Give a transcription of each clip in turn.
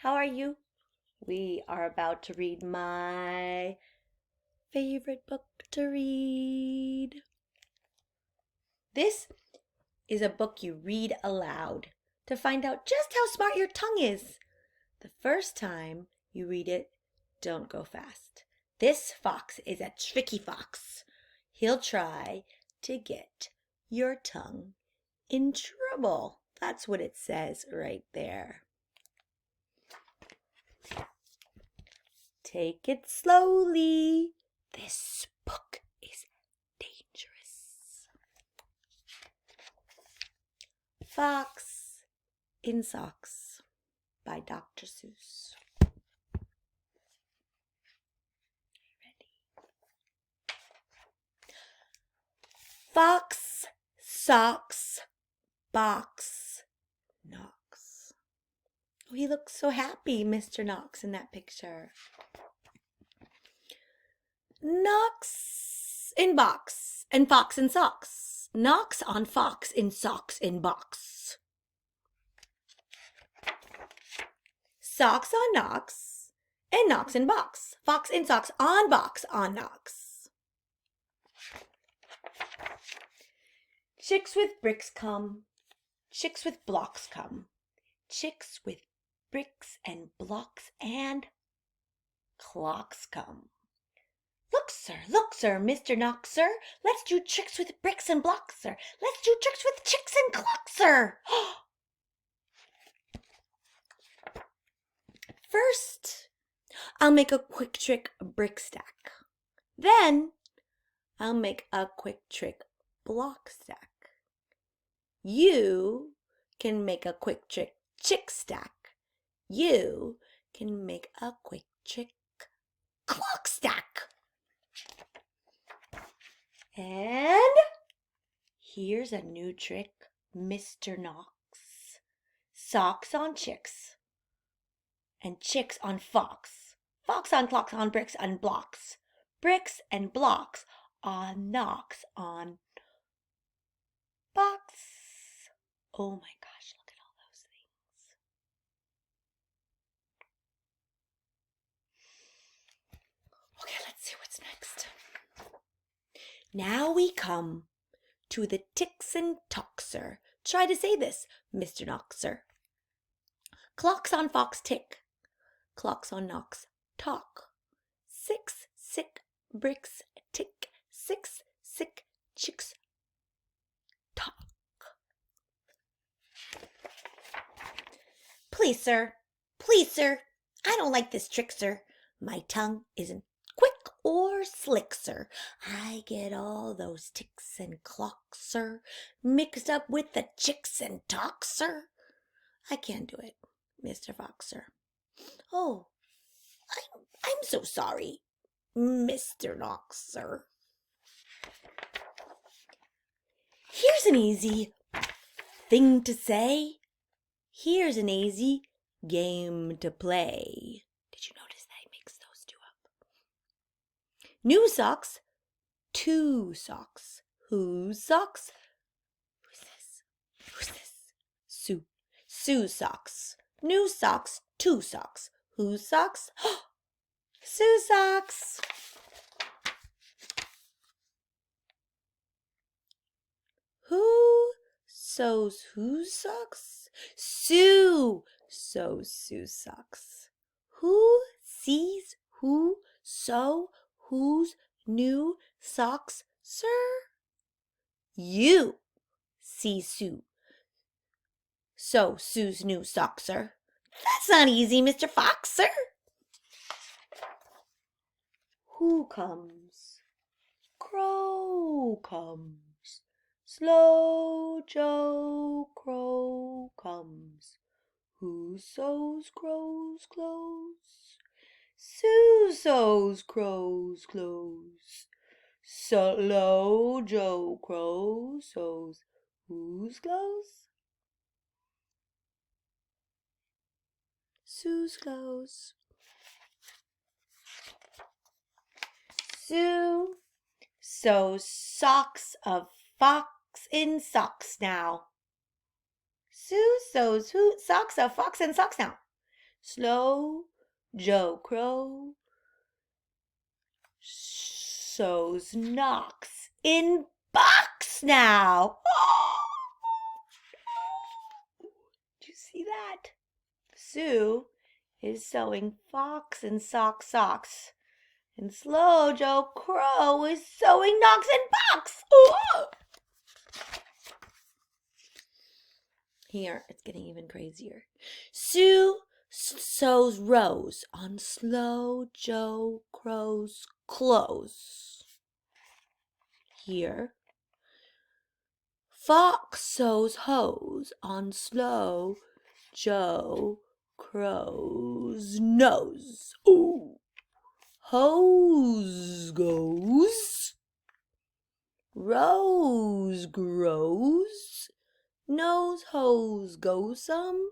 How are you? We are about to read my favorite book to read. This is a book you read aloud to find out just how smart your tongue is. The first time you read it, don't go fast. This fox is a tricky fox. He'll try to get your tongue in trouble. That's what it says right there. Take it slowly. This book is dangerous. Fox in Socks by Dr. Seuss. Ready? Fox, socks, box, Knox. Oh, he looks so happy, Mr. Knox, in that picture. Knox in box and fox in socks. Knocks on fox in socks in box. Socks on Knox and Knox in box. Fox in socks on box on Knox. Chicks with bricks come. Chicks with blocks come. Chicks with bricks and blocks and clocks come. Look, sir, Mr. Knox, sir. Let's do tricks with bricks and blocks, sir. Let's do tricks with chicks and clocks, sir. First, I'll make a quick trick brick stack. Then, I'll make a quick trick block stack. You can make a quick trick chick stack. You can make a quick trick clock stack. And here's a new trick, Mr. Knox. Socks on chicks and chicks on fox. Fox on clocks on bricks and blocks. Bricks and blocks on knocks on box. Oh my gosh, look at all those things. Okay, let's see what's next. Now we come to the ticks and toxer. Try to say this, Mr. Knoxer. Clocks on fox tick. Clocks on Knox talk. 6 sick bricks tick. 6 sick chicks talk. Please, sir, I don't like this trick, sir. My tongue isn't quick or slick, sir. I get all those ticks and clocks, sir, mixed up with the chicks and talks, sir. I can't do it, Mr. Fox, sir. Oh, I'm so sorry, Mr. Knox, sir. Here's an easy thing to say. Here's an easy game to play. Did you notice that he mixed those two up? New socks, 2 socks. Whose socks? Who's this? Sue socks. New socks, 2 socks. Whose socks? Sue socks. Who sews whose socks? Sue sews Sue's socks. Who sees who sew whose new socks, sir? You see Sue sew Sue's new socks, sir. That's not easy, Mr. Fox, sir. Who comes? Crow comes. Slow Joe Crow comes. Who sews Crow's clothes? Sue sews Crow's clothes. Slow Joe Crow sews whose clothes? Sue's clothes. Sue sews socks of fox in socks now. Sue sews socks of fox in socks now. Slow Joe Crow sows knocks in box now. Oh! Did you see that? Sue is sewing fox and socks. And Slow Joe Crow is sewing knocks in box. Oh! Here, it's getting even crazier. Sue sews rows on Slow Joe Crow's clothes. Here, Fox sews hose on Slow Joe Crow's nose. Ooh. Hose goes, rose grows, nose hose goes some,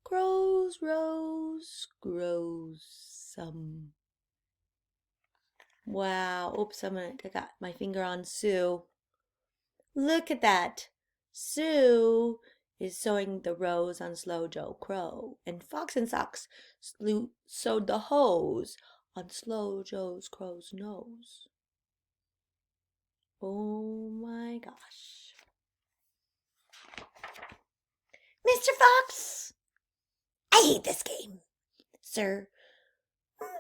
Crow's rose grows some. Wow, oops, I got my finger on Sue. Look at that. Sue is sewing the rose on Slow Joe Crow, and Fox and Socks sewed the hose on Slow Joe Crow's nose. Oh my gosh. Mr. Fox! I hate this game, sir.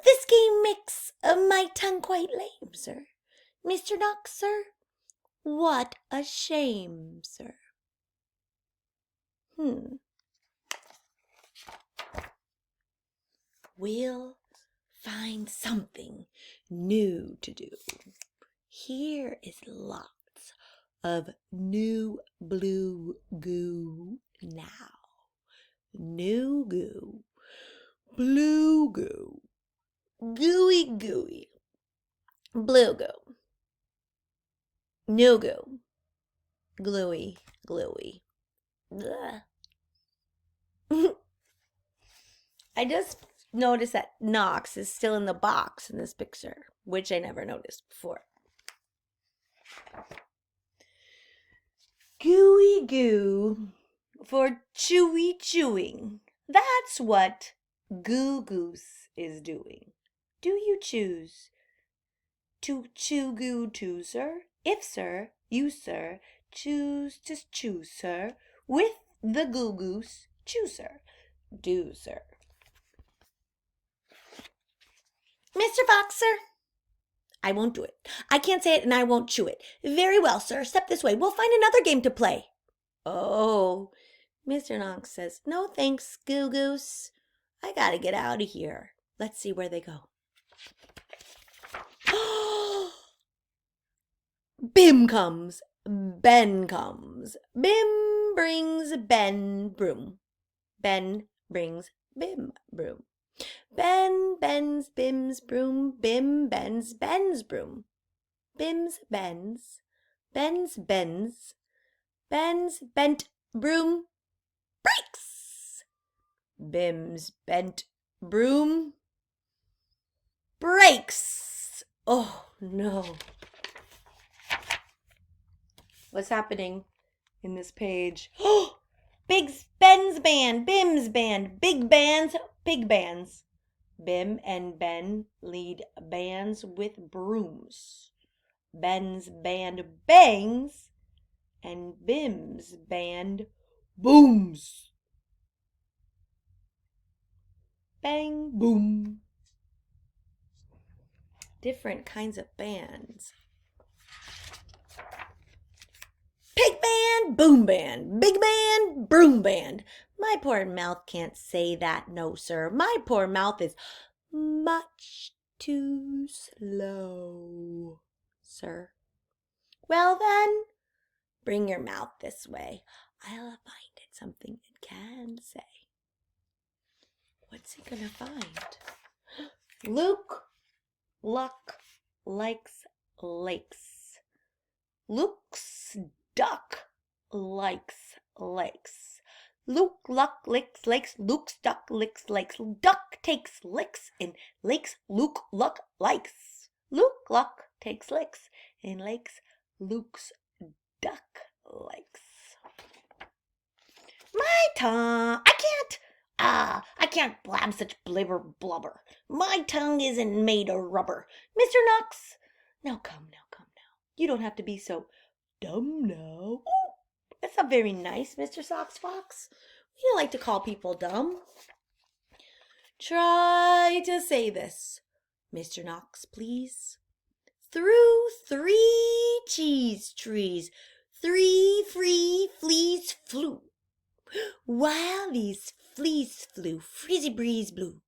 This game makes my tongue quite lame, sir. Mr. Knox, sir, what a shame, sir. We'll find something new to do. Here is lots of new blue goo now. New goo, blue goo, gooey gooey, blue goo, new goo, gluey gluey. I just noticed that Knox is still in the box in this picture, which I never noticed before. Gooey goo for chewy chewing. That's what Goo Goose is doing. Do you choose to chew goo too, sir? If, sir, you, sir, choose to chew, sir, with the Goo Goose, chew, sir. Do, sir. Mr. Fox, sir? I won't do it. I can't say it and I won't chew it. Very well, sir. Step this way. We'll find another game to play. Oh, Mr. Knox says, no thanks, Goo Goose. I gotta get out of here. Let's see where they go. Bim comes, Ben comes. Bim brings Ben broom. Ben brings Bim broom. Ben bends Bim's broom. Bim bends Ben's broom. Bim's bends. Ben's bends. Ben's bent broom breaks. Bim's bent broom breaks. Oh no. What's happening in this page? Big Ben's band, Bim's band, big bands, big bands. Bim and Ben lead bands with brooms. Ben's band bangs and Bim's band booms. Bang, boom. Different kinds of bands. Pig band, boom band, big band, broom band. My poor mouth can't say that, no, sir. My poor mouth is much too slow, sir. Well then, bring your mouth this way. I'll find it something it can say. What's he gonna find? Luke Luck likes lakes. Luke's duck likes lakes. Luke Luck licks lakes. Luke's duck licks lakes. Duck takes licks in lakes Luke Luck likes. Luke Luck takes licks in lakes Luke's duck likes. My tongue, I can't. I can't blab such blibber blubber. My tongue isn't made of rubber. Mr. Knox, now come now. You don't have to be so dumb now. Ooh, that's not very nice, Mr. Sox Fox. We don't like to call people dumb. Try to say this, Mr. Knox, please. Through 3 cheese trees, 3 free fleas flew. While these fleas flew, Freezy Breeze blew.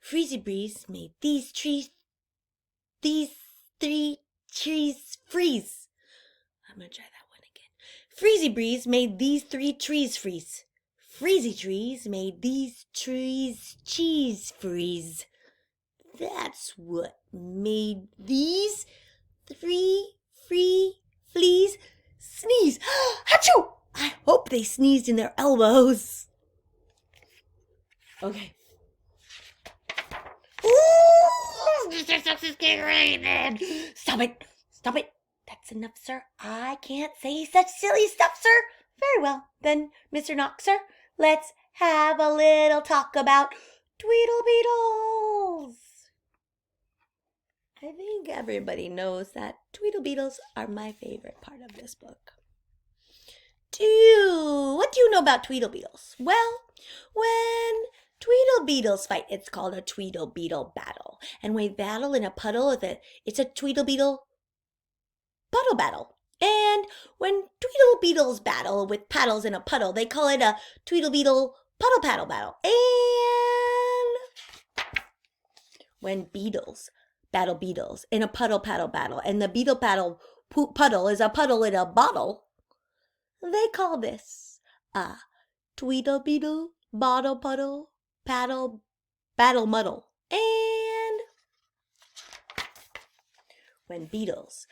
Freezy Breeze made these 3 trees freeze. I'm gonna try that one again. Freezy Breeze made these 3 trees freeze. Freezy Trees made these trees cheese freeze. That's what made these 3 free fleas sneeze. Achoo! I hope they sneezed in their elbows. Okay. Ooh, Mr. Sucks is getting rated. Stop it. That's enough, sir. I can't say such silly stuff, sir. Very well. Then, Mr. Knox, sir, let's have a little talk about Tweedlebeetles. I think everybody knows that Tweedlebeetles are my favorite part of this book. What do you know about Tweedlebeetles? Well, when Tweedlebeetles fight, it's called a Tweedlebeetle battle. And when they battle in a puddle, it's a Tweedlebeetle puddle battle. And when Tweedlebeetles battle with paddles in a puddle, they call it a Tweedlebeetle puddle paddle battle. And when beetles battle beetles in a puddle paddle battle, and the beetle puddle is a puddle in a bottle, they call this a Tweedlebeetle bottle puddle paddle battle muddle. And when beetles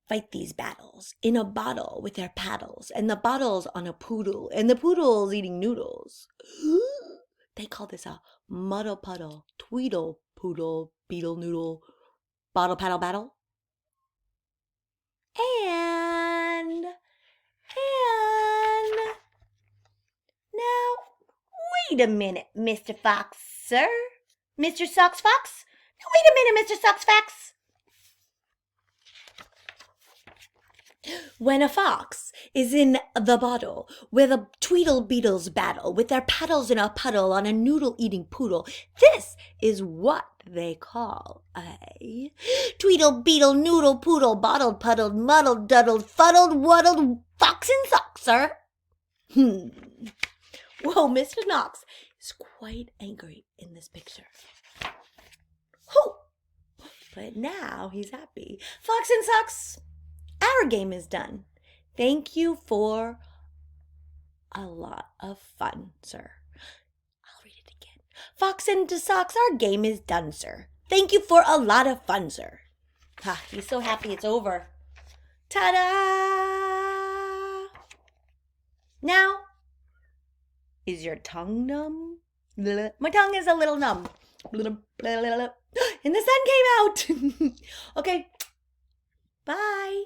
fight these battles in a bottle with their paddles, and the bottle's on a poodle, and the poodle's eating noodles, they call this a muddle puddle tweedle poodle beetle noodle bottle paddle battle. And now, wait a minute, Mr. Fox, sir. Mr. Sox Fox? Now, wait a minute, Mr. Sox Fox. When a fox is in the bottle where the Tweedlebeetles battle with their paddles in a puddle on a noodle-eating poodle, this is what they call a Tweedlebeetle noodle poodle bottled puddled muddled duddled fuddled wuddled fox and sock, sir. Whoa, Mr. Knox is quite angry in this picture. But now he's happy. Fox and Socks, our game is done. Thank you for a lot of fun, sir. I'll read it again. Fox and Socks, our game is done, sir. Thank you for a lot of fun, sir. He's so happy it's over. Ta-da! Now, is your tongue numb? My tongue is a little numb. And the sun came out. Okay, bye.